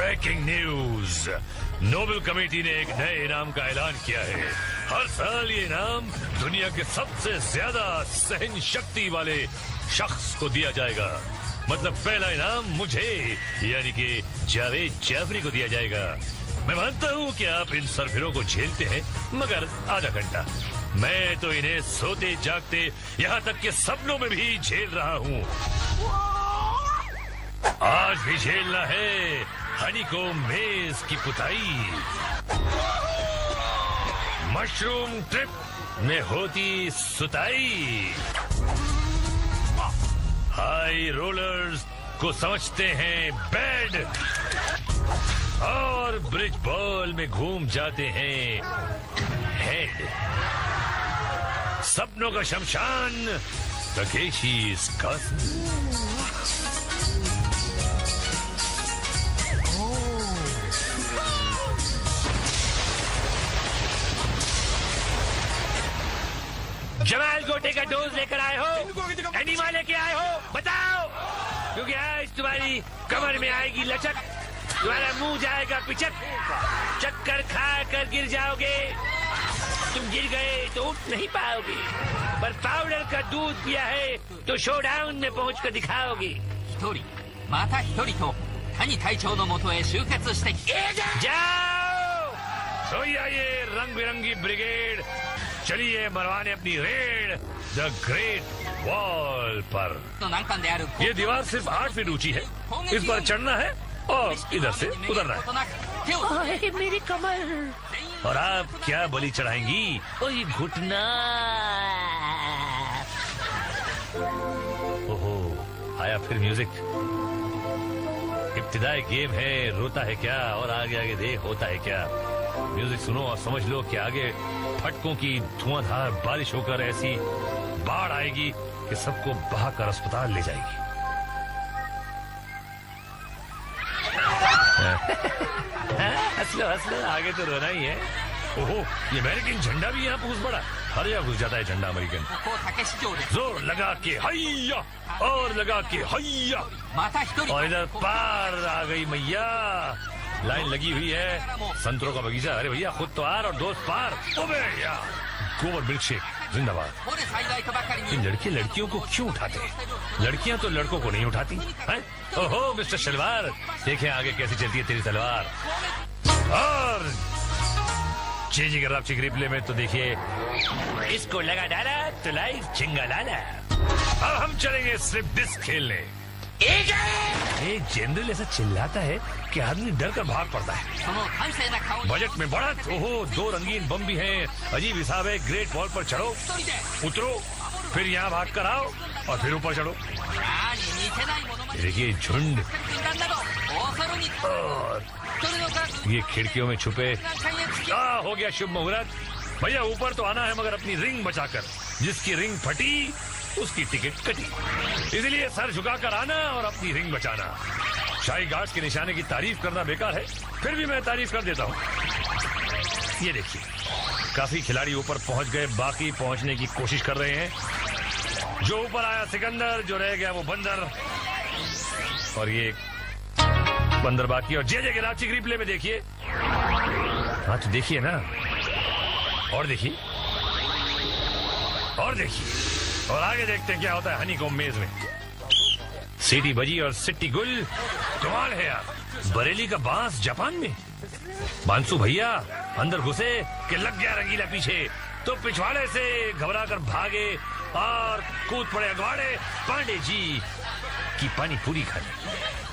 Breaking news, Nobel committee ने एक नए इनाम का ऐलान किया है। हर साल ये इनाम दुनिया के सबसे ज्यादा सहन शक्ति वाले शख्स को दिया जाएगा। मतलब पहला इनाम मुझे यानी कि जावेद जाफरी को दिया जाएगा। मैं मानता हूँ कि आप इन सरफिरों को झेलते हैं, मगर आधा घंटा। मैं तो इन्हें सोते जागते यहाँ तक के सपनों में भी झेल रहा हूँ। आज भी झेलना है हनीकॉम्ब मेज की पुताई। मशरूम ट्रिप में होती सुताई। हाई रोलर्स को समझते हैं बेड और ब्रिज बॉल में घूम जाते हैं हेड। सपनों का शमशान तकेशी's castle। जमाल गोटे का डोज लेकर आए हो? एनिमा लेके आए हो? बताओ, क्योंकि आज तुम्हारी कमर में आएगी लचक, तुम्हारा मुंह जाएगा पिचक, चक्कर खा कर गिर जाओगे। तुम गिर गए तो उठ नहीं पाओगे, पर पाउडर का दूध पिया है तो शोडाउन में पहुंच कर दिखाओगे। जाओ, तो ये रंग बिरंगी ब्रिगेड चलिए मरवाने अपनी रेड द ग्रेट वॉल पर। ये दीवार सिर्फ 8 फीट ऊंची है, इस पर चढ़ना है और इधर से उतरना है। मेरी कमर। और आप क्या बलि चढ़ाएंगी? ओह घुटना। ओहो, आया फिर म्यूजिक। इब्तिदाई गेम है, रोता है क्या और आगे आगे देख होता है क्या। म्यूजिक सुनो और समझ लो कि आगे फटकों की धुआंधार बारिश होकर ऐसी बाढ़ आएगी कि सबको बहाकर अस्पताल ले जाएगी। हंस लो, आगे तो रोना ही है। ओहो, ये अमेरिकन झंडा भी यहाँ घुस पड़ा। हर जगह घुस जाता है झंडा अमेरिकन। जोर लगा के हैया और लगा के हैया, और इधर पार आ गई मैया। लाइन लगी हुई है, संतरों का बगीचा। अरे भैया खुद तो आर और दोस्त पार। गोबर मिल्क शेक जिंदाबाद। इन लड़के लड़कियों को क्यों उठाते हैं? लड़कियां तो लड़कों को नहीं उठाती हैं? ओहो मिस्टर शलवार, देखें आगे कैसी चलती है तेरी तलवार। और चीजी का रापची रिप्ले में तो देखिए, इसको लगा डाला तो लाइफ चिंगा लाला। अब हम चलेंगे स्लिप डिस्क खेलने। एक जनरल ऐसा चिल्लाता है कि आदमी डर कर भाग पड़ता है। बजट में बढ़त। ओहो, 2 रंगीन बम भी हैं। अजीब हिसाब है। ग्रेट वॉल पर चढ़ो, उतरो, फिर यहाँ भाग कर आओ और फिर ऊपर चढ़ो। देखिए झुंड, और ये खिड़कियों में छुपे। हो गया शुभ मुहूर्त। भैया ऊपर तो आना है, मगर अपनी रिंग बचाकर। जिसकी रिंग फटी उसकी टिकट कटी, इसलिए सर झुकाकर आना और अपनी रिंग बचाना। शाही गार्ड्स के निशाने की तारीफ करना बेकार है, फिर भी मैं तारीफ कर देता हूँ। ये देखिए, काफी खिलाड़ी ऊपर पहुंच गए, बाकी पहुंचने की कोशिश कर रहे हैं। जो ऊपर आया सिकंदर, जो रह गया वो बंदर, और ये बंदर बाकी। और जे के रांची रिप्ले में देखिए। हाँ तो देखिए ना, और देखिए, और देखिए, और आगे देखते हैं क्या होता है हनीकॉम्ब मेज में। सीटी बजी और सिट्टी गुल। कमाल है यार, बरेली का बांस जापान में। बांसु भैया अंदर घुसे कि लग गया रंगीला पीछे, तो पिछवाड़े से घबरा कर भागे और कूद पड़े अगवाड़े पांडे जी की पानी पूरी खाने।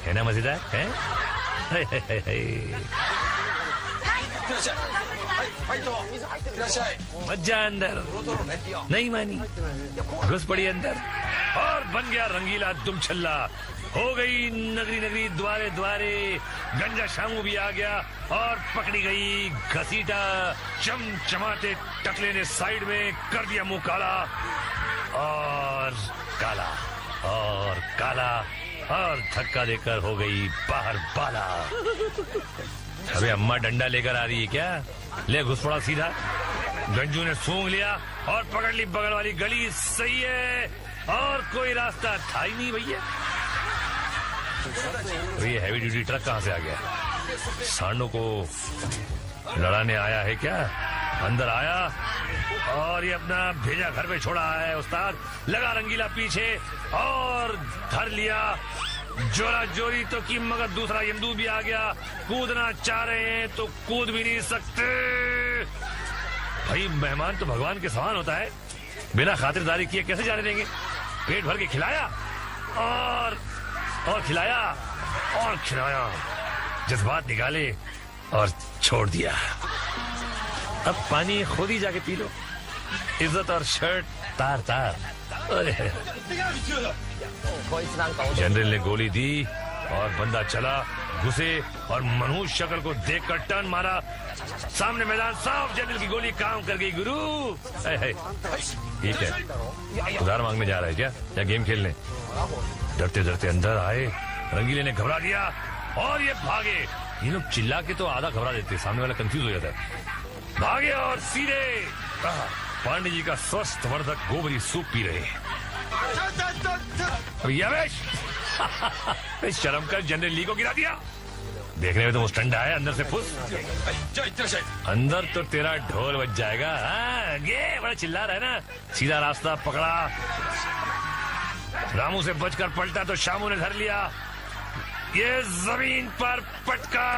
है ना मजेदार है? मज्जा अंदर नहीं मानी, घुस पड़ी अंदर और बन गया रंगीला दुम छल्ला। हो गई नगरी नगरी द्वारे द्वारे, गंजा शामू भी आ गया और पकड़ी गई घसीटा। चमचमाते टकले ने साइड में कर दिया मुंह काला और काला और काला, और धक्का देकर हो गई बाहर बाला। अबे अम्मा डंडा लेकर आ रही है क्या? ले घुस पड़ा सीधा। गंजू ने सूंघ लिया और पकड़ ली बगल वाली गली। सही है, और कोई रास्ता था ही नहीं भैया। तो ये हैवी ड्यूटी ट्रक कहाँ से आ गया? सांडों को लड़ाने आया है क्या? अंदर आया और ये अपना भेजा घर पे छोड़ा है। उस्ताद लगा रंगीला पीछे और धर लिया जोरा जोरी तो की, मगर दूसरा यमदू भी आ गया। कूदना चाह रहे हैं तो कूद भी नहीं सकते। भाई मेहमान तो भगवान के समान होता है, बिना खातिरदारी किए कैसे जाने देंगे? पेट भर के खिलाया और खिलाया और खिलाया, जज्बात निकाले और छोड़ दिया। अब पानी खुद ही जाके पी लो। इज्जत और शर्ट तार तार। जनरल ने गोली दी और बंदा चला, घुसे और मनहूस शक्ल को देखकर टर्न मारा। सामने मैदान साफ। जनरल की गोली काम कर गई। गुरु ठीक है, उधार मांगने जा रहा है क्या या गेम खेलने? डरते डरते अंदर आए। रंगीले ने घबरा दिया और ये भागे। ये लोग चिल्ला के तो आधा घबरा देते, सामने वाला कंफ्यूज हो जाता है। भागे और सीधे पांडे जी का स्वस्थ वर्धक गोबरी सूप पी रहे। शर्म कर, जनरल ली को गिरा दिया। देखने में तो वो ठंडा है, अंदर से फुस। अंदर तो तेरा ढोल बज जाएगा। गे बड़ा चिल्ला रहा है ना। सीधा रास्ता पकड़ा, रामू से बचकर पलटा तो शामू ने धर लिया। ये जमीन पर पटका।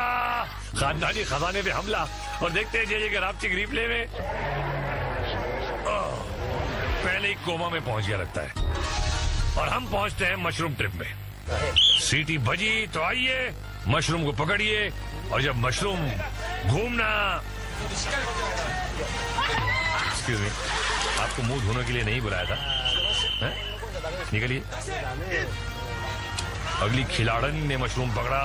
खानदानी खजाने पे हमला। और देखते हैं जे के राप्टिक रिप्ले में पहले ही कोमा में पहुंच गया लगता है। और हम पहुंचते हैं मशरूम ट्रिप में। सीटी बजी तो आइए, मशरूम को पकड़िए और जब मशरूम घूमना। एक्सक्यूज मी, आपको मुंह धोने के लिए नहीं बुलाया था, निकलिए। अगली खिलाड़न ने मशरूम पकड़ा।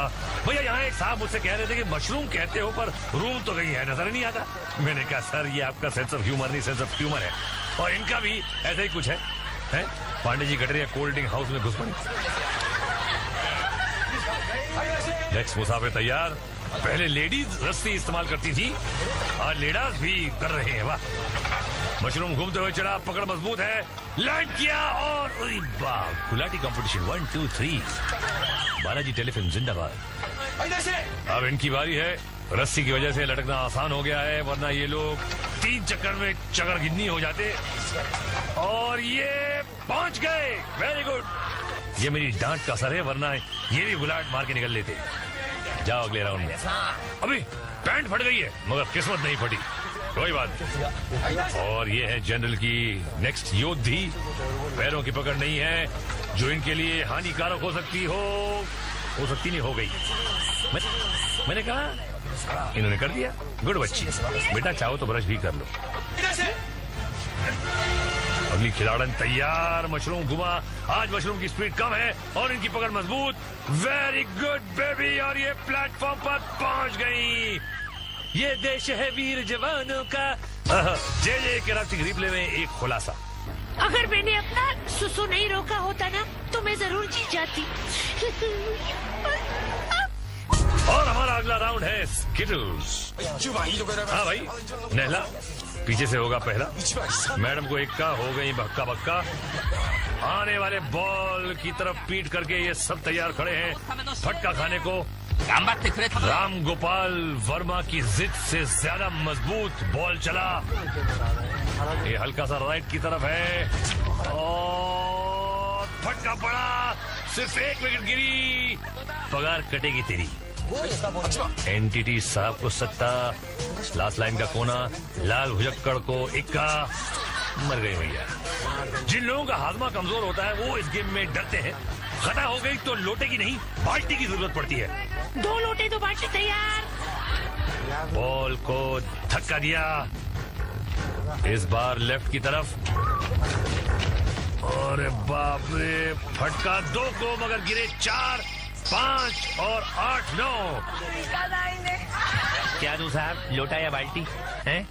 भैया यहाँ एक साहब मुझसे कह रहे थे कि मशरूम कहते हो पर रूम तो कहीं है, नजर नहीं आता। मैंने कहा सर ये आपका सेंस ऑफ ह्यूमर नहीं, सेंस ऑफ ह्यूमर है। और इनका भी ऐसा ही कुछ है? Pandey ji Katariya cold drink house में घुस पड़ी। नेक्स्ट मुसाफिर तैयार। पहले लेडीज रस्सी इस्तेमाल करती थी, आज लेडास भी कर रहे हैं। वाह, मशरूम घूमते हुए चढ़ा, पकड़ मजबूत है, लैंड किया और गुलाटी कंपटीशन 1 2 3। बालाजी टेलीफिल्म जिंदाबाद। अब इनकी बारी है। रस्सी की वजह से लटकना आसान हो गया है, वरना ये लोग 3 चक्कर में चक्कर गिन्नी हो जाते। और ये पहुंच गए। Very good. ये मेरी डांट का असर है, वरना ये भी गुलाट मार के निकल लेते। जाओ अगले राउंड में। अभी पैंट फट गई है मगर किस्मत नहीं फटी, कोई बात नहीं। और ये है जनरल की नेक्स्ट योद्धी। पैरों की पकड़ नहीं है जो इनके लिए हानिकारक हो सकती नहीं, हो गई। मैंने कहा, इन्होंने कर दिया। गुड बच्ची, बेटा चाहो तो ब्रश भी कर लो। अगली खिलाड़न तैयार। मशरूम घुमा। आज मशरूम की स्पीड कम है और इनकी पकड़ मजबूत। Very good baby. और ये प्लेटफॉर्म पर पहुंच गई। ये देश है वीर जवानों का। जे के राप्टिक रिप्ले में एक खुलासा। अगर मैंने अपना सुसु नहीं रोका होता ना तो मैं जरूर जीत जाती। और हमारा अगला राउंड है स्किटल्स। हाँ भाई, नहला पीछे से होगा पहला। मैडम को इक्का हो गई बक्का बक्का। आने वाले बॉल की तरफ पीट करके ये सब तैयार खड़े हैं फटका खाने को। राम गोपाल वर्मा की जिद से ज्यादा मजबूत बॉल चला। ये हल्का सा राइट की तरफ है और फटका पड़ा। सिर्फ 1 विकेट गिरी। पगार कटेगी तेरी। एनटीटी साहब को सत्ता। लास्ट लाइन का कोना। लाल भुजक्कड़ को इक्का। मर गए भैया। जिन लोगों का हाजमा कमजोर होता है वो इस गेम में डरते हैं। खता हो गई तो लोटे की नहीं बाल्टी की जरूरत पड़ती है। 2 लोटे 2 बाल्टी तैयार। बॉल को धक्का दिया। इस बार लेफ्ट की तरफ। अरे बाप रे, फटका 2 को मगर गिरे 4 5 और 8 9। क्या दूं साहब, लोटा या बाल्टी है?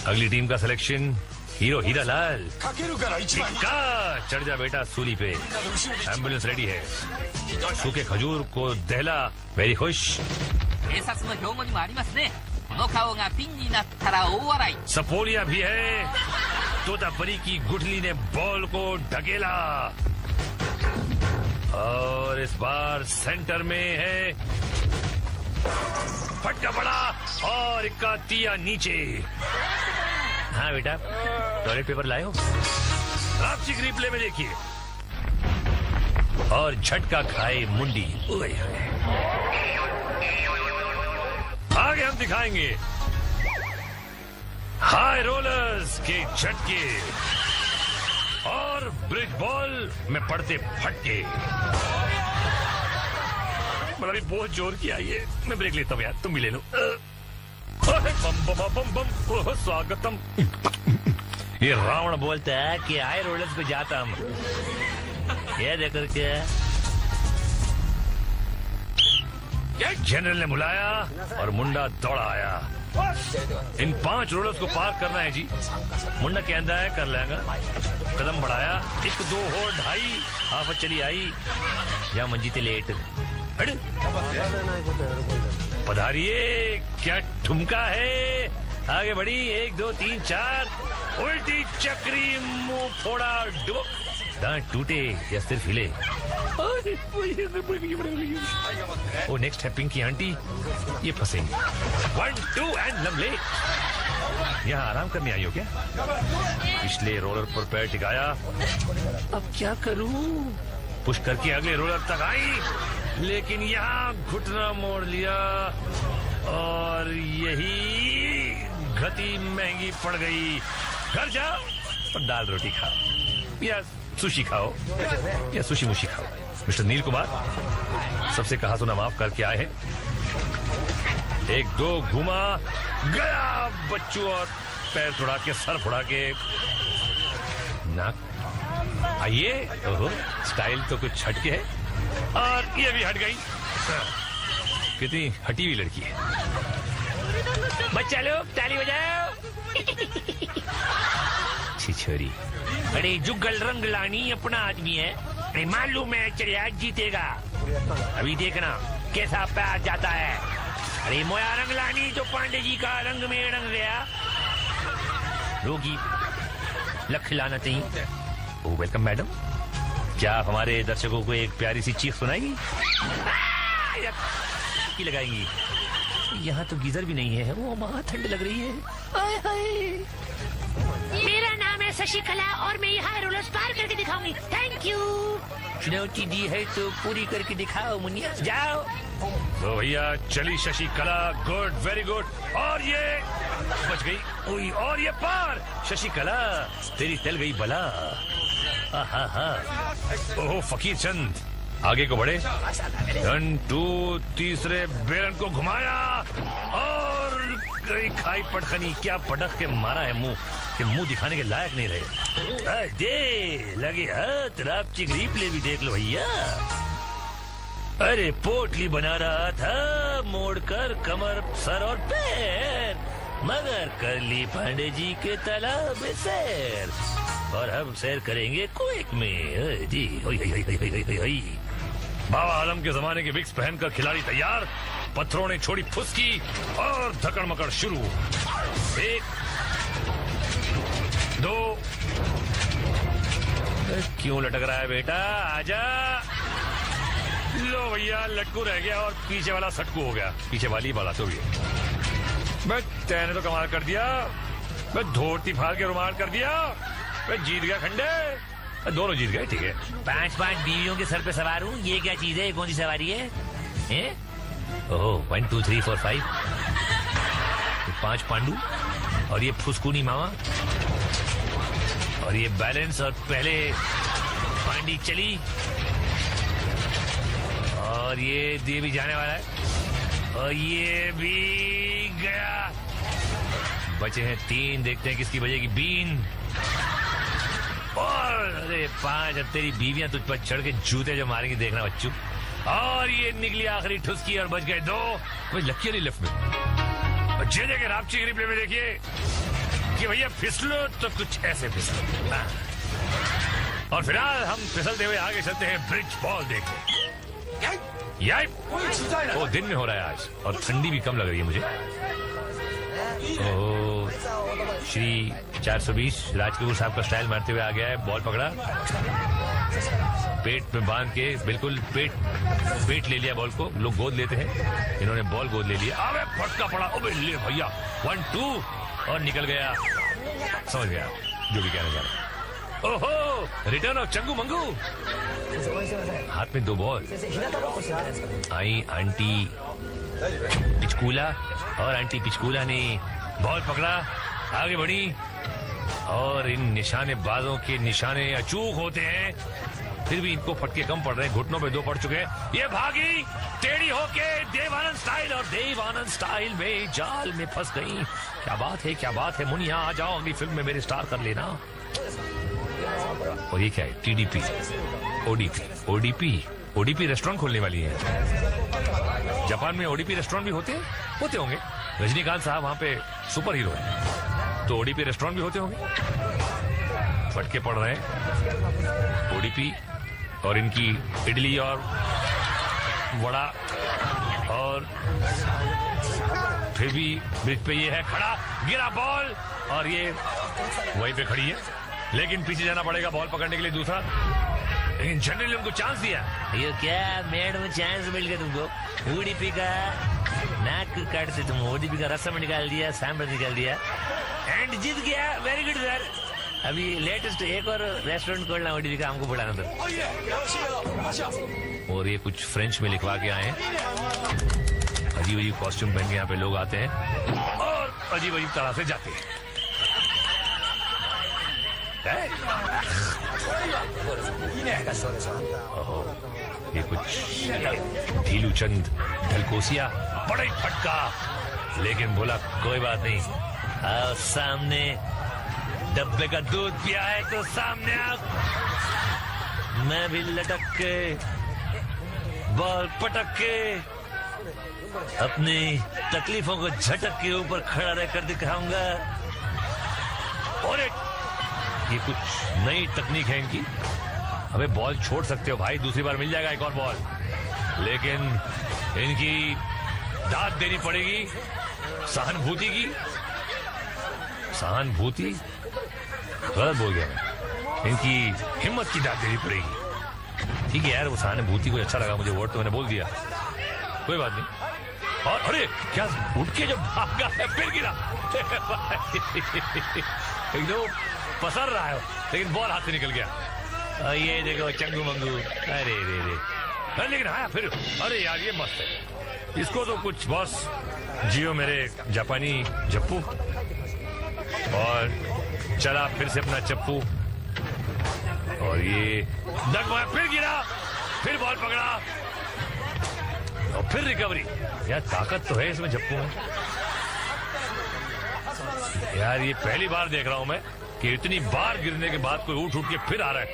अगली टीम का सिलेक्शन हीरो हीरा लाल। चढ़ जा बेटा सूली पे। एम्बुलेंस रेडी है। सूखे खजूर को दहला। वेरी खुश। सपोलिया भी है। तोतापरी की गुठली ने बॉल को ढकेला और इस बार सेंटर में है का बड़ा और इक्का तिया नीचे। हाँ बेटा, टॉयलेट पेपर लाए हो? रापचिक रिप्ले में देखिए। और झटका खाए मुंडी। आगे हम दिखाएंगे हाई रोलर्स के झटके और ब्रिज बॉल में पड़ते फटके। मतलब बहुत जोर की आई है। मैं ब्रेक लेता हूँ यार, तुम भी ले लो। बम बम बम बम, स्वागतम। ये रावण बोलता है कि हाई रोलर्स पे जाता हम। ये देखकर क्या जनरल ने बुलाया और मुंडा दौड़ा आया। इन 5 रोलर्स को पार करना है जी। मुंडा कहता है कर लेगा। कदम बढ़ाया, 1 2 हो 2.5 हाफ चली आई। या मंजीते लेट पधारिए, क्या ठुमका है। आगे बढ़ी, 1 2 3 4, उल्टी चक्री, मुंह फोड़ा, डुबक, दांत टूटे या सिर्फ हिले। ओ नेक्स्ट है पिंकी आंटी, ये फंसेंगे। 1 2 एंड लमले। यहाँ आराम करने आई हो क्या? पिछले रोलर पर पैर टिकाया। अब क्या करूं? पुश करके अगले रोलर तक आई, लेकिन यहाँ घुटना मोड़ लिया और यही गति महंगी पड़ गई। घर जाओ और दाल रोटी खाओ या सुशी खाओ या सुशी मुशी खाओ। मिस्टर नील कुमार, सबसे कहा सुना माफ करके आए हैं। 1 2 घुमा गया बच्चू और पैर छुड़ा के सर फुड़ा के नाक। आइए, ओहो स्टाइल तो कुछ हटके है और ये भी हट गई। कितनी हटी हुई लड़की है। बच्चा लोग ताली बजाओ। छिछोरी, अरे जुगल रंग लानी अपना आदमी है। अरे मालूम है चलिए आज जीतेगा। अभी देखना कैसा पैर जाता है। अरे मोया रंग लानी जो पांडे जी का रंग में रंग गया। रोगी लख लाना चाहिए। ओ वेलकम मैडम, क्या आप हमारे दर्शकों को एक प्यारी सी चीख सुनाएंगी? की लगाएंगी। यहाँ तो गीजर भी नहीं है। वो वहाँ ठंड लग रही है। आए हाय। मेरा नाम है शशिकला और मैं यहाँ रोलर्स पार करके दिखाऊंगी। Thank you. चुनौती दी है तो पूरी करके दिखाओ मुनिया, जाओ। तो भैया चली शशिकला, गुड वेरी गुड। और ये बच गई। और ये पार। शशिकला तेरी टल गई बला। ओह फकीर चंद आगे को बढ़े। 1 2 तीसरे बेरन को घुमाया और गई खाई पटखनी। क्या पटक के मारा है मुंह कि मुंह दिखाने के लायक नहीं रहे। दे लगे हाथ। रापचिक रिप्ले भी देख लो भैया। अरे पोटली बना रहा था मोड़कर कमर, सर और पैर, मगर कर ली पांडे जी के तालाब में सैर। और हम सैर करेंगे क्विक में जी। बाबा आलम के जमाने के विक्स पहनकर खिलाड़ी तैयार। पत्थरों ने छोड़ी फुसकी और धकड़ मकड़ शुरू। 1 2। क्यों लटक रहा है बेटा, आजा। लो भैया लटकू रह गया और पीछे वाला सटकू हो गया। पीछे वाली बाला तो मैं तैने तो कमाल कर दिया। मैं धोती फाड़ के रुमाल कर दिया। मैं जीत गया खंडे। दोनों जीत गए, ठीक है। 5 बीवियों के सर पे सवार हूँ। ये क्या चीज है? कौन सी सवारी है? ओह 1 2 3 4 5। 5 पांडु और ये फुसकूनी मामा और ये बैलेंस। और पहले पांडी चली और ये दिए भी जाने वाला है और ये भी गया। बचे हैं 3। देखते हैं किसकी बजेगी बीन। और अरे 5। अब तेरी बीवियां तुझ पर चढ़ के जूते जो मारेंगी देखना बच्चू। और ये निकली आखिरी ठुसकी और बच गए 2। भाई लकी नहीं लेफ्ट में। और जे जगह रापचिक रिप्ले में देखिए कि भैया फिसलो तो कुछ ऐसे फिसलो। और फिलहाल हम फिसलते हुए आगे चलते हैं ब्रिज बॉल देखने। वो दिन में हो रहा है आज और ठंडी भी कम लग रही है मुझे। श्री 420 राज कपूर साहब का स्टाइल मारते हुए आ गया है। बॉल पकड़ा पेट में बांध के बिल्कुल पेट ले लिया बॉल को, लोग गोद लेते हैं, इन्होंने बॉल गोद ले लिया। अबे फटका पड़ा, अबे ले भैया 1-2 और निकल गया। समझ गया जो भी कहना चाह रहा। ओहो, रिटर्न ऑफ चंगू मंगू। हाथ में 2 बॉल। आई आंटी पिचकूला और आंटी पिचकूला ने बॉल पकड़ा, आगे बढ़ी और इन निशानेबाजों के निशाने अचूक होते हैं, फिर भी इनको फटके कम पड़ रहे हैं, घुटनों पे 2 पड़ चुके हैं। ये भागी टेढ़ी होके देवानंद स्टाइल, और देवानंद स्टाइल में जाल में फंस गई। क्या बात है, क्या बात है मुनिया, आ जाओ अगली फिल्म में मेरे स्टार कर लेना। और ये क्या है, TDP ODP रेस्टोरेंट खोलने वाली है। जापान में ODP रेस्टोरेंट भी होते होंगे। रजनीकांत साहब वहां पे सुपर हीरो है, तो ODP रेस्टोरेंट भी होते होंगे। फटके पड़ रहे हैं ODP, और इनकी इडली और वड़ा, और फिर भी ब्रिज पे ये है खड़ा, गिरा बॉल और ये वहीं पे खड़ी है, लेकिन पीछे जाना पड़ेगा बॉल पकड़ने के लिए दूसरा। लेकिन जनरली उनको चांस दिया। ये क्या मैडम चांस मिल गया तुमको, ODP का नाक काटते तुम, ODP का रस्म निकाल दिया, सांभर निकाल दिया एंड जीत गया। Very good sir. अभी लेटेस्ट एक और रेस्टोरेंट खोलना ODP का, हमको बुलाना था। और ये कुछ फ्रेंच में लिखवा के आए हैं, अजीब अजीब कॉस्ट्यूम पहन के यहाँ पे लोग आते हैं और अजीब अजीब तरह से जाते हैं। ये कुछ ढीलू चंद ढलकोसिया, बड़ा ही फटका, लेकिन बोला कोई बात नहीं, आओ सामने, डब्बे का दूध पिया है तो सामने आओ। मैं भी लटक के बॉल पटक के अपनी तकलीफों को झटक के ऊपर खड़ा रहकर दिखाऊंगा। और ये कुछ नई तकनीक है इनकी, हमें बॉल छोड़ सकते हो भाई, दूसरी बार मिल जाएगा एक और बॉल, लेकिन इनकी दाद देनी पड़ेगी सहानुभूति की। सहानुभूति गलत बोल गया मैं, इनकी हिम्मत की दाद देनी पड़ेगी। ठीक है यार, वो सहानुभूति को अच्छा लगा मुझे, वर्ड तो मैंने बोल दिया, कोई बात नहीं। और अरे क्या उठ के जब भागा है फिर गिरा एकदम पसर रहा है, लेकिन बॉल हाथ से निकल गया। और ये देखो चंगू मंगू, अरे रे, लेकिन हाँ फिर, अरे यार ये मस्त है, इसको तो कुछ बॉस जियो मेरे जापानी जप्पू। और चला फिर से अपना चप्पू, और ये डगमगाया, फिर गिरा, फिर बॉल पकड़ा और फिर रिकवरी। यार ताकत तो है इसमें जप्पू में यार, ये पहली बार देख रहा हूं मैं कि इतनी बार गिरने के बाद कोई उठ के फिर आ रहा है।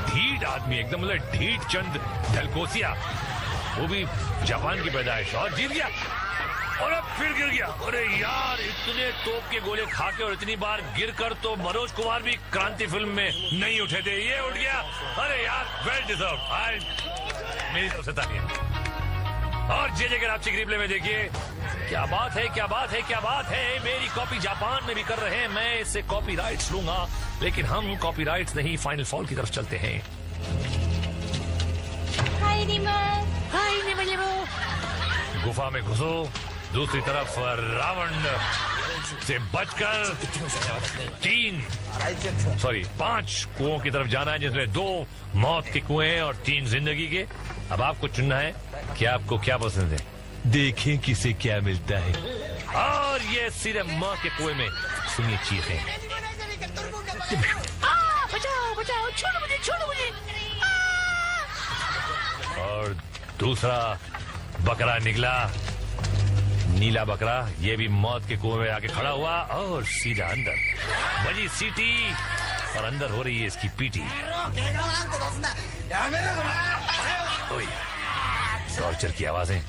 ढीठ आदमी एकदम, मतलब ढीठ चंद ढलकोसिया, वो भी जापान की पैदाइश, और जीत गया और अब फिर गिर गया। अरे यार इतने तोप के गोले खा के और इतनी बार गिर कर तो मनोज कुमार भी क्रांति फिल्म में नहीं उठे थे, ये उठ गया। अरे यार वेल डिजर्व, मेरी तरफ से तालियां। और जे कराची रिप्ले में देखिए, क्या बात है, क्या बात है, क्या बात है। मेरी कॉपी जापान में भी कर रहे हैं, मैं इससे कॉपी राइट्स लूंगा, लेकिन हम कॉपी राइट्स नहीं, फाइनल फॉल की तरफ चलते हैं। गुफा में घुसो, दूसरी तरफ रावण से बचकर 5 कुओं की तरफ जाना है, जिसमें 2 मौत के कुएं और 3 जिंदगी के। अब आपको चुनना है कि आपको क्या पसंद है, देखें किसे क्या मिलता है। और ये सीधे माँ के कुएं में, सुनिए चीखें, बचाओ बचाओ, छोड़ो मुझे, छोड़ो मुझे। और दूसरा बकरा निकला, नीला बकरा, ये भी मौत के कुएं में आके खड़ा हुआ और सीधा अंदर बजी सीटी और अंदर हो रही है इसकी पीटी। टॉर्चर की आवाजें।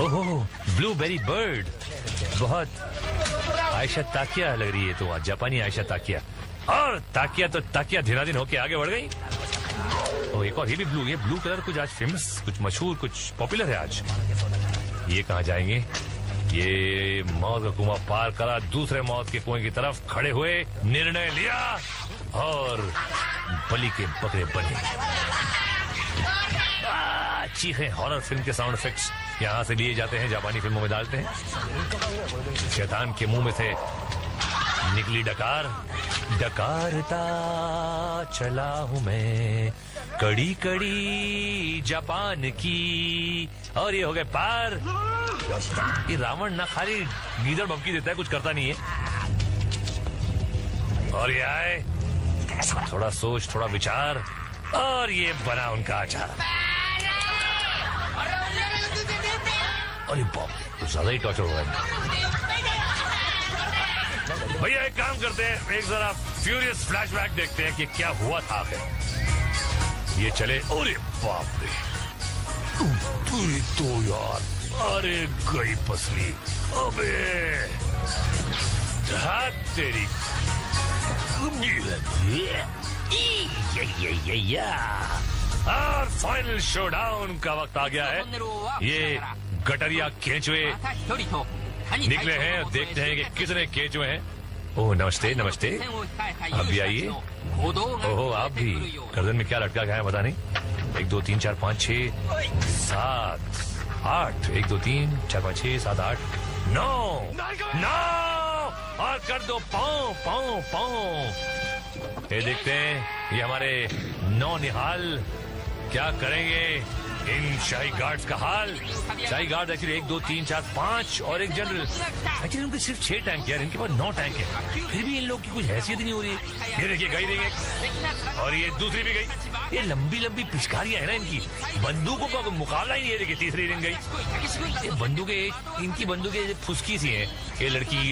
ओहो, ब्लूबेरी बर्ड, बहुत आयशा ताकिया लग रही है, तो जापानी आयशा ताकिया। और ताकिया तो ताकिया धीराधीन होके आगे बढ़ गई। और एक और ये भी ब्लू, ये ब्लू कलर कुछ आज फेमस, कुछ मशहूर, कुछ पॉपुलर है आज। ये कहाँ जाएंगे? ये मौत का कुआं पार करा, दूसरे मौत के कुएं की तरफ खड़े हुए, निर्णय लिया और बलि के बकरे बने। चीखें हॉरर फिल्म के साउंड इफेक्ट्स यहाँ से लिए जाते हैं, जापानी फिल्मों में डालते हैं। शैतान के मुंह में से निकली डकार, डकारता चला हूं मैं कड़ी कड़ी जापान की। और ये हो गए पार। ये रावण ना खाली गीदड़ बमकी देता है, कुछ करता नहीं है। और ये आए, थोड़ा सोच, थोड़ा विचार, और ये बना उनका अचार। अरे बाप, कुछ ज्यादा ही टॉर्चर हो रहा है। भैया एक काम करते हैं, एक जरा फ्यूरियस फ्लैशबैक देखते हैं कि क्या हुआ था आखिर। ये चले, अरे बाप रे, पूरी तो यार, अरे गई पसली, अबे हाथ तेरी। और फाइनल शोडाउन का वक्त आ गया है। ये गटरिया केंचुए निकले हैं, देखते हैं कि कितने केंचुए हैं। ओह नमस्ते नमस्ते, आप भी आइए। ओहो आप भी, गर्दन में क्या लटका गया है पता नहीं। 1 2 3 4 5 6 7 8, 1 2 3 4 5 6 7 8 9 और कर दो पाँव पाँव पाँव। ये देखते हैं ये हमारे नौनिहाल क्या करेंगे इन शाही गार्ड्स का हाल। शाही गार्ड एक्चुअली 1 2 3 4 5 और एक जनरल। एक्चुअली उनके सिर्फ 6 टैंक है, इनके पास 9 टैंक है, फिर भी इन लोग की कुछ हैसियत नहीं हो रही है। ये देखिए गई देखिए, और ये दूसरी भी गई। ये लंबी लंबी पिचकारियां है ना इनकी, बंदूकों का मुकाबला ही नहीं है। देखिए तीसरी रिंग गई। ये बंदूकें, इनकी बंदूकें फुसकी सी हैं। ये लड़की,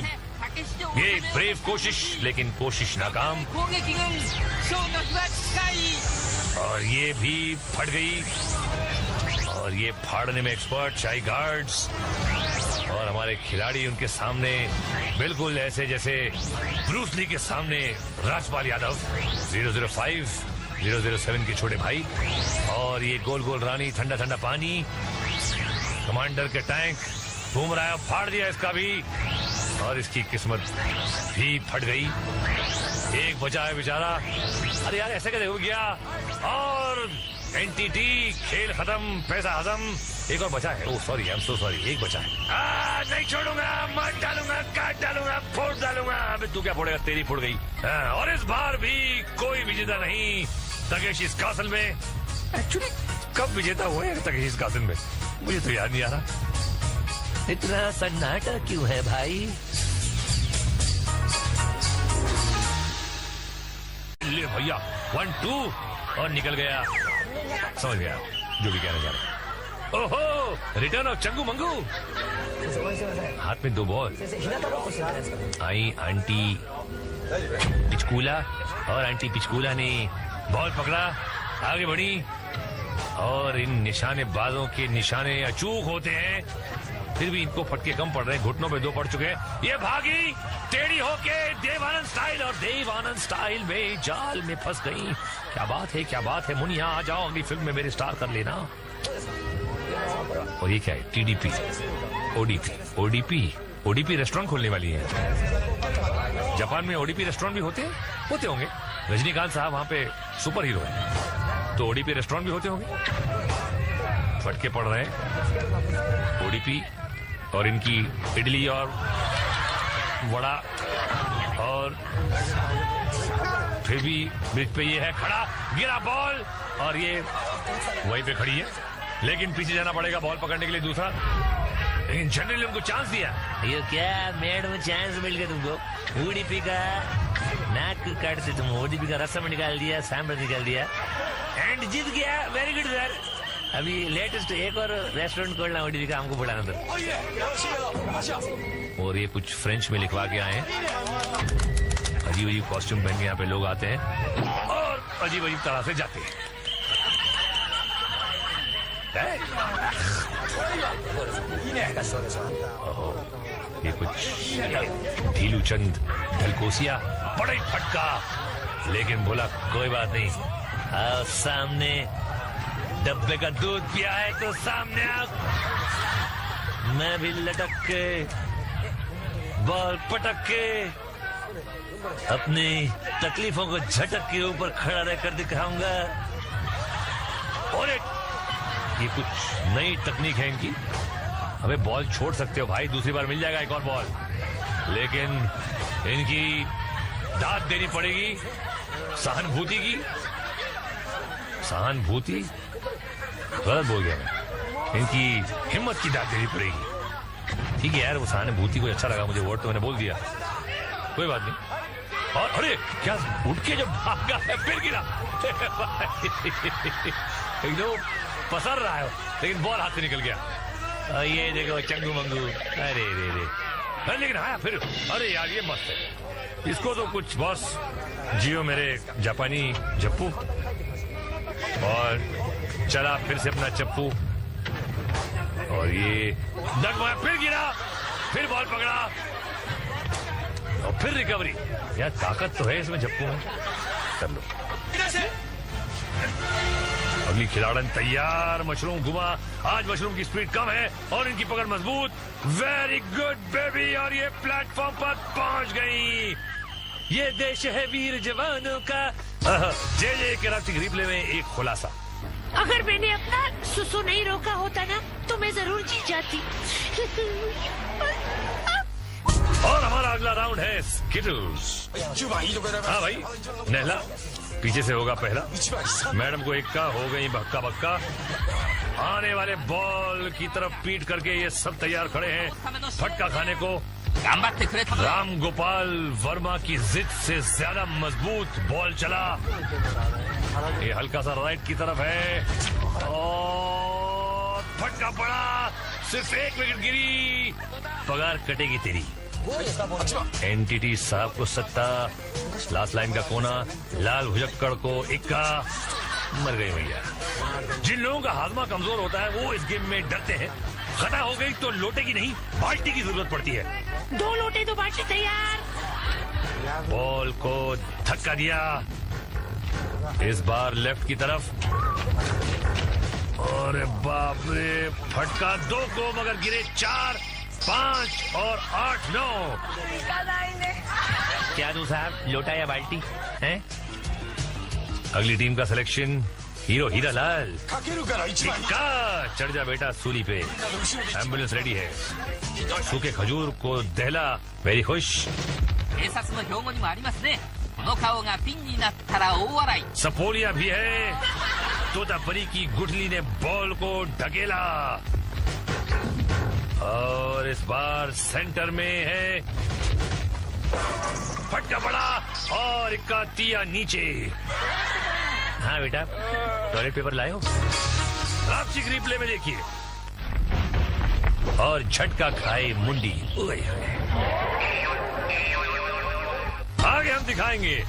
ये ब्रेव कोशिश, लेकिन कोशिश नाकाम। और ये भी फट गई, और ये फाड़ने में एक्सपर्ट शाही गार्ड्स। और हमारे खिलाड़ी उनके सामने बिल्कुल ऐसे जैसे ब्रूस ली के सामने राजपाल यादव। 005 007 के छोटे भाई। और ये गोल गोल रानी, ठंडा ठंडा पानी, कमांडर के टैंक घूम रहा है, फाड़ दिया इसका भी, और इसकी किस्मत भी फट गई। एक बचा है बेचारा। अरे यार ऐसे कैसे हो गया। और एनटीटी खेल खत्म, पैसा हजम। एक और बचा है, oh sorry, I am so sorry, एक बचा है। नहीं छोड़ूंगा, मार डालूंगा, काट डालूंगा, फोड़ डालूंगा। अबे तू क्या फोड़ेगा, तेरी फोड़ गई। और इस बार भी कोई विजेता नहीं तकेशी इस कासल में। एक्चुअली कब विजेता हुए हैं तकेशी इस कासल में, मुझे तो याद नहीं आ रहा। इतना सन्नाटा क्यों है भाई। ले भैया 1 2 और निकल गया। समझ गया जो भी कहना चाह रहा। ओहो, रिटर्न ऑफ चंगू मंगू। हाथ में 2 बॉल। आई आंटी पिचकूला, और आंटी पिचकूला ने बॉल पकड़ा, आगे बढ़ी, और इन निशानेबाजों के निशाने अचूक होते हैं, फिर भी इनको फटके कम पड़ रहे हैं। घुटनों पे 2 पड़ चुके हैं। ये भागी टेढ़ी होके देवानंद स्टाइल, और देवानंद स्टाइल में जाल में फंस गई। क्या बात है, क्या बात है। मुनिया आ जाओ, अगली फिल्म में मेरे स्टार कर लेना। और ये क्या है, TDP, ODP, ODP, ODP restaurant खोलने वाली है। जापान में ओडीपी रेस्टोरेंट भी होते होंगे। रजनीकांत साहब वहां पे सुपर हीरो है, तो ओडीपी रेस्टोरेंट भी होते होंगे। फटके पड़ रहे हैं ओडीपी, और इनकी इडली और वड़ा, और फिर भी ब्रिज पे ये है खड़ा, गिरा बॉल, और ये वहीं पे खड़ी है, लेकिन पीछे जाना पड़ेगा बॉल पकड़ने के लिए दूसरा। लेकिन जनरल ने उनको चांस दिया। ये क्या मेड में चांस मिल गया तुमको। ओडीपी का नाक काटते तुम, ओडीपी का रस्म निकाल दिया, सैंपल निकाल दिया, एंड जीत गया। Very good sir. अभी लेटेस्ट एक और रेस्टोरेंट खोलना ओडीपी का, हमको बुलाना था। और ये कुछ फ्रेंच में लिखवा के आए हैं। अजीब अजीब कॉस्ट्यूम पहन के यहाँ पे लोग आते हैं और अजीब अजीब तरह से जाते हैं। ये कुछ ढीलू चंद ढलकोसिया, बड़ा ही फटका, लेकिन बोला कोई बात नहीं, आओ सामने, डब्बे का दूध पिया है तो सामने आओ। मैं भी लटक के, बॉल पटक के, अपनी तकलीफों को झटक के ऊपर खड़ा रहकर दिखाऊंगा। और ये कुछ नई तकनीक है इनकी। हमें बॉल छोड़ सकते हो भाई, दूसरी बार मिल जाएगा एक और बॉल, लेकिन इनकी दाद देनी पड़ेगी सहानुभूति की। सहानुभूति गलत बोल गया मैं, इनकी हिम्मत की दाद देनी पड़ेगी। ठीक है यार, वो सहानुभूति को अच्छा लगा मुझे, वर्ड तो मैंने बोल दिया, कोई बात नहीं। और अरे क्या उठ के जब भागा है फिर गिरा एकदम पसर रहा है, लेकिन बॉल हाथ से निकल गया। ये देखो चंगू मंगू, अरे रे रे, लेकिन हाँ फिर, अरे यार ये मस्त है, इसको तो कुछ बॉस जियो मेरे जापानी जप्पू। और चला फिर से अपना चप्पू, और ये डगमगाया, फिर गिरा, फिर बॉल पकड़ा, और फिर रिकवरी। यार ताकत तो है इसमें जप्पू में, कर लो। अगली खिलाड़न तैयार, मशरूम घुमा। आज मशरूम की स्पीड कम है और इनकी पकड़ मजबूत। वेरी गुड बेबी, और ये प्लेटफॉर्म पर पहुंच गई। ये देश है वीर जवानों का। जे कराची रिप्ले में एक खुलासा, अगर मैंने अपना सुसु नहीं रोका होता ना तो मैं जरूर जीत जाती। और हमारा अगला राउंड है स्किटल्स। हाँ भाई, नहला पीछे से होगा पहला। मैडम को इक्का हो गई बक्का बक्का। आने वाले बॉल की तरफ पीट करके ये सब तैयार खड़े हैं फटका खाने को। राम गोपाल वर्मा की जिद से ज्यादा मजबूत बॉल चला। ये हल्का सा राइट की तरफ है और फटका पड़ा, सिर्फ एक विकेट गिरी। पगार कटेगी तेरी। एनटीटी साहब को सत्ता, लास्ट लाइन का कोना, लाल भुजक्कड़ को इक्का। मर गई भैया। जिन लोगों का हाजमा कमजोर होता है वो इस गेम में डरते हैं। खता हो गई तो लोटे की नहीं बाल्टी की जरूरत पड़ती है। 2 लोटे 2 बाल्टी तैयार। बॉल को धक्का दिया, इस बार लेफ्ट की तरफ। और बाप रे, फटका 2 को, मगर गिरे 4, 5 और 8, 9। क्या दूं साहब, लोटा या बाल्टी है? अगली टीम का सिलेक्शन हीरो हीरा लाल। चढ़ जा बेटा सूली पे, एम्बुलेंस रेडी है। सूखे खजूर को दहला, वेरी खुश। सपोलिया भी है। तोतापरी की गुठली ने बॉल को ढकेला और इस बार सेंटर में है। फटका पड़ा और इक्का तिया नीचे। हाँ बेटा, टॉयलेट पेपर लाए हो? रापची रिप्ले में देखिए। और झटका खाए मुंडी। आगे हम दिखाएंगे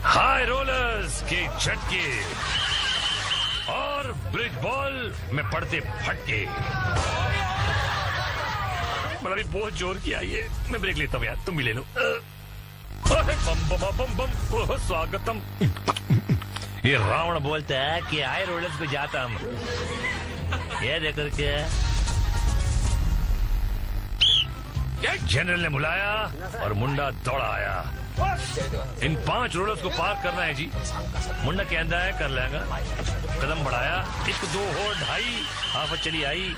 हाई रोलर्स के झटके और ब्रिज बॉल में पड़ते फटके। मतलब बहुत जोर किया ये। मैं ब्रेक लेता हूँ यार, तुम भी ले लो। बम बम बम बम, स्वागतम। ये रावण बोलता है कि हाई रोलर्स पे जाता हम। ये देखकर क्या जनरल ने बुलाया और मुंडा दौड़ा आया। इन 5 रोलर्स को पार करना है जी। मुंडा के अंदर है, कर लेगा। कदम बढ़ाया, 1 2 और 2.5, हाफत चली आई।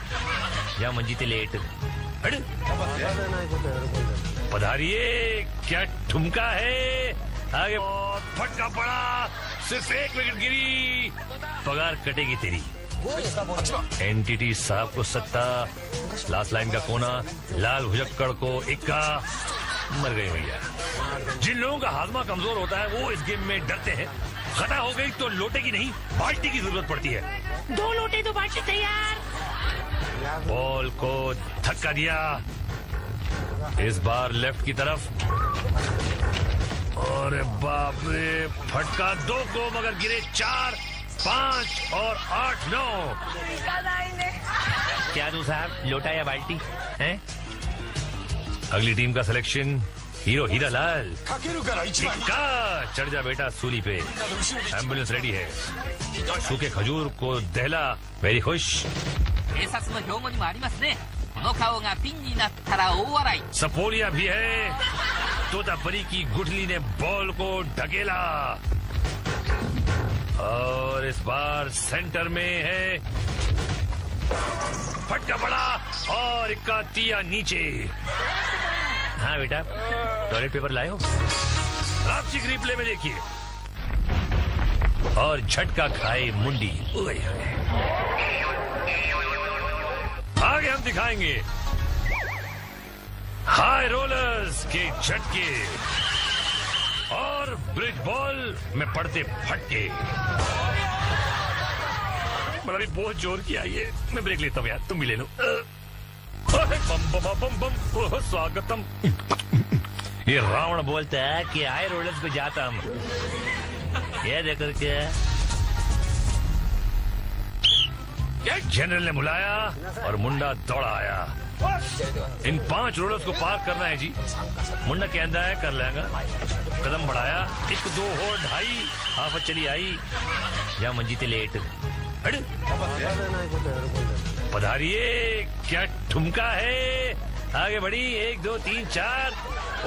या मंजी ते लेट पधारिए, क्या ठुमका है। आगे फटका पड़ा, सिर्फ 1 विकेट गिरी। पगार कटेगी तेरी। एनटीटी साहब को सत्ता, लास्ट लाइन का कोना, लाल भुजक्कड़ को इक्का। मर गई भैया। जिन लोगों का हाजमा कमजोर होता है वो इस गेम में डरते हैं। खता हो गई तो लोटे की नहीं बाल्टी की जरूरत पड़ती है। 2 लोटे 2 बाल्टी तैयार। बॉल को धक्का दिया, इस बार लेफ्ट की तरफ। और बाप रे, फटका 2 को, मगर गिरे 4, 5 और 8, 9। क्या दूं साहब, लोटा या बाल्टी है? अगली टीम का सिलेक्शन हीरो हीरा लाल। चढ़ जा बेटा सूली पे, एम्बुलेंस रेडी है। सूखे खजूर को दहला, वेरी खुश। सपोलिया भी है। तोतापरी की गुठली ने बॉल को ढकेला और इस बार सेंटर में है। फटका पड़ा और इक्का तिया नीचे। हाँ बेटा, टॉयलेट पेपर लाए हो? रापचिक रिप्ले में देखिए। और झटका खाए मुंडी। आगे हम दिखाएंगे हाई रोलर्स के झटके और ब्रिज बॉल में पड़ते फटके। बड़ा भी बहुत जोर किया ये। मैं ब्रेक लेता हूँ यार, तुम भी ले लो। बम बम बम बम, स्वागतम। ये रावण बोलता है कि हाई रोलर्स पे जाता हम। ये देखकर क्या जनरल ने बुलाया और मुंडा दौड़ा आया। इन 5 रोलर्स को पार करना है जी। मुंडा कहता है कर लेगा। कदम बढ़ाया, 1 2 और 2.5 हाफ चली आई। या मंजीते लेट पधारिए, क्या ठुमका है। आगे बढ़ी, 1 2 3 4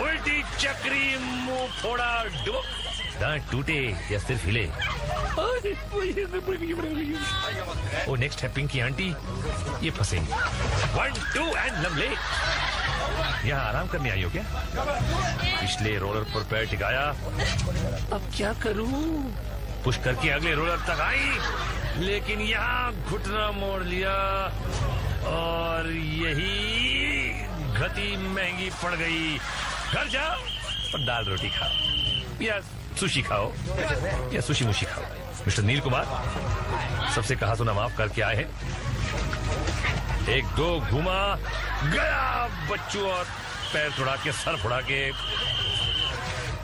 उल्टी चक्री, मुंह फोड़ा, डुबो। दांत टूटे या सिर्फ हिले। ओ नेक्स्ट है पिंकी आंटी, ये फंसेंगे। 1 2 एंड लमले। यहाँ आराम करने आई हो क्या? पिछले रोलर पर पैर टिकाया। अब क्या करूं? पुश करके अगले रोलर तक आई, लेकिन यहाँ घुटना मोड़ लिया और यही गति महंगी पड़ गई। घर जाओ और दाल रोटी खाओ या सुशी खाओ या सुशी मुशी खाओ। मिस्टर नील कुमार सबसे कहा सुना माफ करके आए हैं। 1 2 घुमा गया बच्चों और पैर छुड़ा के सर फुड़ा के।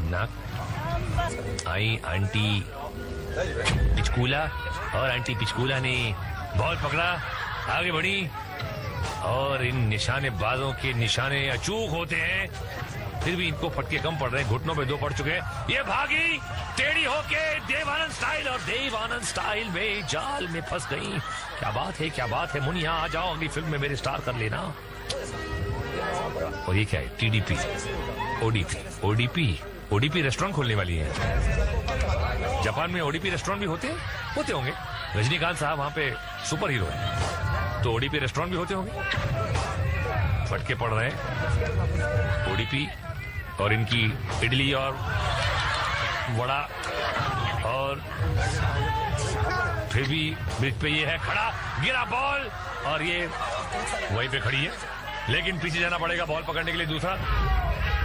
नाक आई आंटी पिचकूला और आंटी पिचकूला ने बॉल पकड़ा, आगे बढ़ी और इन निशानेबाजों के निशाने अचूक होते हैं, फिर भी इनको फटके कम पड़ रहे हैं। घुटनों पे 2 पड़ चुके हैं। ये भागी टेढ़ी होके देवानंद स्टाइल और देवानंद स्टाइल में जाल में फंस गई। क्या बात है, क्या बात है। मुनिया आ जाओ, अगली फिल्म में मेरे स्टार कर लेना। और ये क्या है? TDP ODP रेस्टोरेंट खोलने वाली है। जापान में ODP रेस्टोरेंट भी होते होंगे। रजनीकांत साहब वहां पे सुपर हीरो है, तो ODP रेस्टोरेंट भी होते होंगे। फटके पड़ रहे हैं ODP और इनकी इडली और वड़ा, और फिर भी ब्रिज पे ये है खड़ा। गिरा बॉल और ये वहीं पे खड़ी है, लेकिन पीछे जाना पड़ेगा बॉल पकड़ने के लिए दूसरा।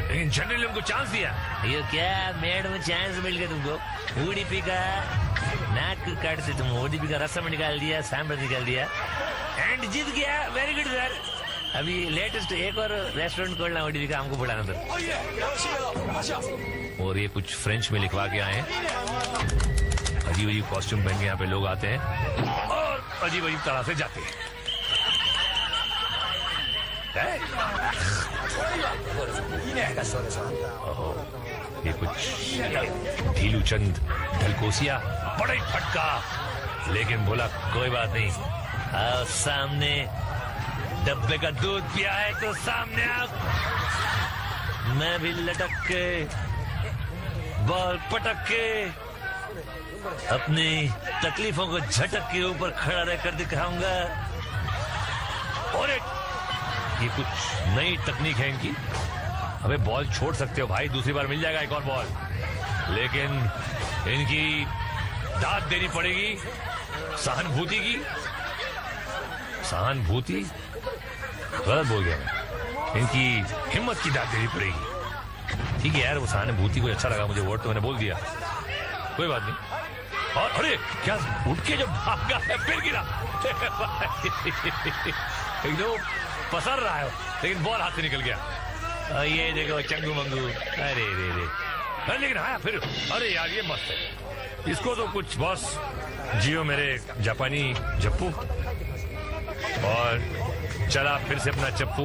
लेकिन जनरल ने उनको चांस दिया। ये क्या मेड में चांस मिल गया तुमको? ODP का नाक काटते तुम ODP का रस्म निकाल दिया, सांभर निकाल दिया एंड जीत गया। Very good sir. अभी लेटेस्ट एक और रेस्टोरेंट खोलना ODP का, हमको बुलाना था। और ये कुछ फ्रेंच में लिखवा के आए हैं। अजीब अजीब कॉस्ट्यूम पहन के यहाँ पे लोग आते हैं और अजीब अजीब तरह से जाते हैं। ये कुछ ढीलू चंद ढलकोसिया, बड़ा ही फटका, लेकिन बोला कोई बात नहीं, आओ सामने। डब्बे का दूध पिया है तो सामने आओ। मैं भी लटक के बॉल पटक के अपनी तकलीफों को झटक के ऊपर खड़ा रहकर दिखाऊंगा। और ये कुछ नई तकनीक है इनकी। हमें बॉल छोड़ सकते हो भाई, दूसरी बार मिल जाएगा एक और बॉल, लेकिन इनकी दाद देनी पड़ेगी सहानुभूति की। सहानुभूति गलत बोल गया मैं, इनकी हिम्मत की दाद देनी पड़ेगी। ठीक है यार, वो सहानुभूति को अच्छा लगा मुझे, वर्ड तो मैंने बोल दिया, कोई बात नहीं। और अरे क्या उठ के जब भागा है फिर गिरा। एकदम पसर रहा है, लेकिन बॉल हाथ से निकल गया। ये देखो चंगू मंगू, अरे रे रे। लेकिन हाँ फिर, अरे यार ये मस्त है, इसको तो कुछ बॉस जियो मेरे जापानी जप्पू। और चला फिर से अपना चप्पू,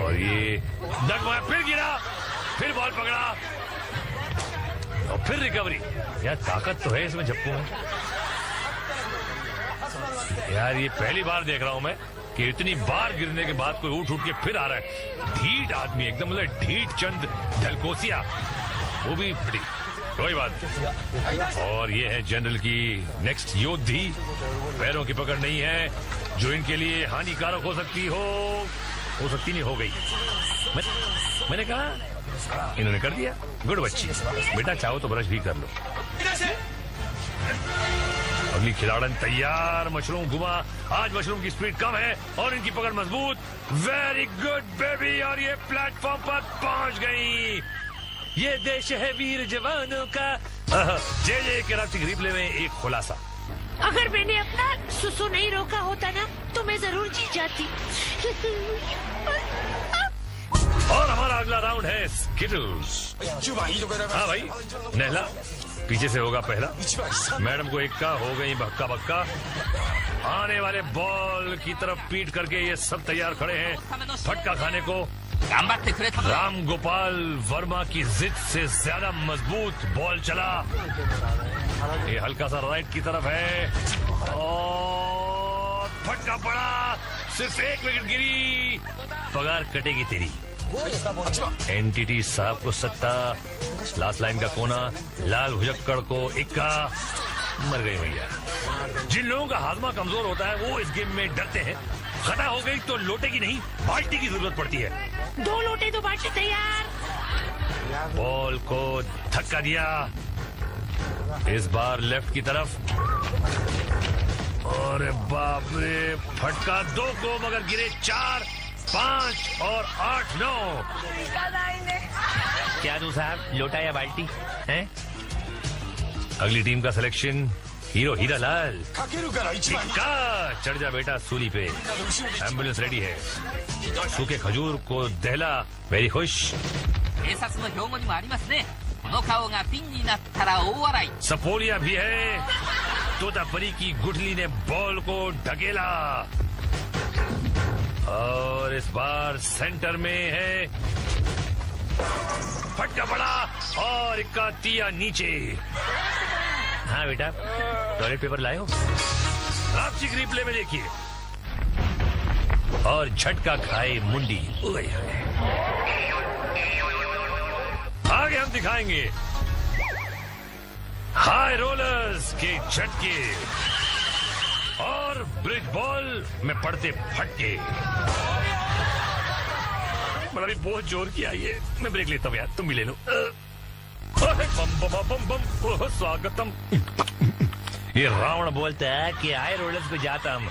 और ये डगमगाया, फिर गिरा, फिर बॉल पकड़ा और फिर रिकवरी। यार ताकत तो है इसमें जप्पू में। यार ये पहली बार देख रहा हूँ मैं कि इतनी बार गिरने के बाद कोई उठ के फिर आ रहा है। ढीठ आदमी एकदम, मतलब ढीठ चंद ढलकोसिया, वो भी फिटी। कोई बात नहीं। और ये है जनरल की नेक्स्ट योद्धी। पैरों की पकड़ नहीं है जो इनके लिए हानिकारक हो सकती नहीं, हो गई। मैंने कहा, इन्होंने कर दिया। गुड बच्ची, बेटा चाहो तो ब्रश भी कर लो। अगली खिलाड़न तैयार। मशरूम घुमा। आज मशरूम की स्पीड कम है और इनकी पकड़ मजबूत। Very good baby. और ये प्लेटफॉर्म पर पहुंच गई। ये देश है वीर जवानों का। जे कराची रिप्ले में एक खुलासा। अगर मैंने अपना सुसु नहीं रोका होता ना तो मैं जरूर जीत जाती। और हमारा अगला राउंड है स्किटल्स। हाँ भाई, नहला पीछे से होगा पहला। मैडम को इक्का हो गई बक्का बक्का। आने वाले बॉल की तरफ पीट करके ये सब तैयार खड़े हैं फटका खाने को। राम गोपाल वर्मा की जिद से ज्यादा मजबूत बॉल चला। ये हल्का सा राइट की तरफ है और फटका पड़ा। सिर्फ एक विकेट गिरी। पगार कटेगी तेरी। एनटीटी साहब को सत्ता। लास्ट लाइन का कोना। लाल भुजक्कड़ को इक्का। मर गई भैया। जिन लोगों का हाजमा कमजोर होता है वो इस गेम में डरते हैं। खता हो गई तो लोटे की नहीं बाल्टी की जरूरत पड़ती है। 2 लोटे 2 बाल्टी तैयार। बॉल को धक्का दिया। इस बार लेफ्ट की तरफ। और बाप रे, फटका 2 को मगर गिरे 4, 5 और 8, 9। क्या दूं साहब, लोटा या बाल्टी है? अगली टीम का सिलेक्शन हीरो हीरा लाल। चढ़ जा बेटा सूली पे। एम्बुलेंस रेडी है। सूखे खजूर को दहला। वेरी खुश। सपोलिया भी है। तोतापरी की गुठली ने बॉल को ढकेला और इस बार सेंटर में है। फटका पड़ा और इक्का तिया नीचे। हाँ बेटा, टॉयलेट पेपर लाए हो? रापची रिप्ले में देखिए। और झटका खाए मुंडी। आगे हम दिखाएंगे हाई रोलर्स के झटके और ब्रिज बॉल में पड़ते फटके। बड़ा भी बहुत जोर किया ये। मैं ब्रेक लेता हूँ यार, तुम भी ले लो। बम बम बम बम। स्वागतम। ये रावण बोलता है कि हाई रोलर्स पे जाता हम।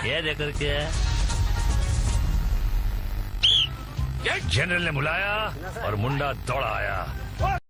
ये देखकर क्या जनरल ने बुलाया और मुंडा दौड़ा आया।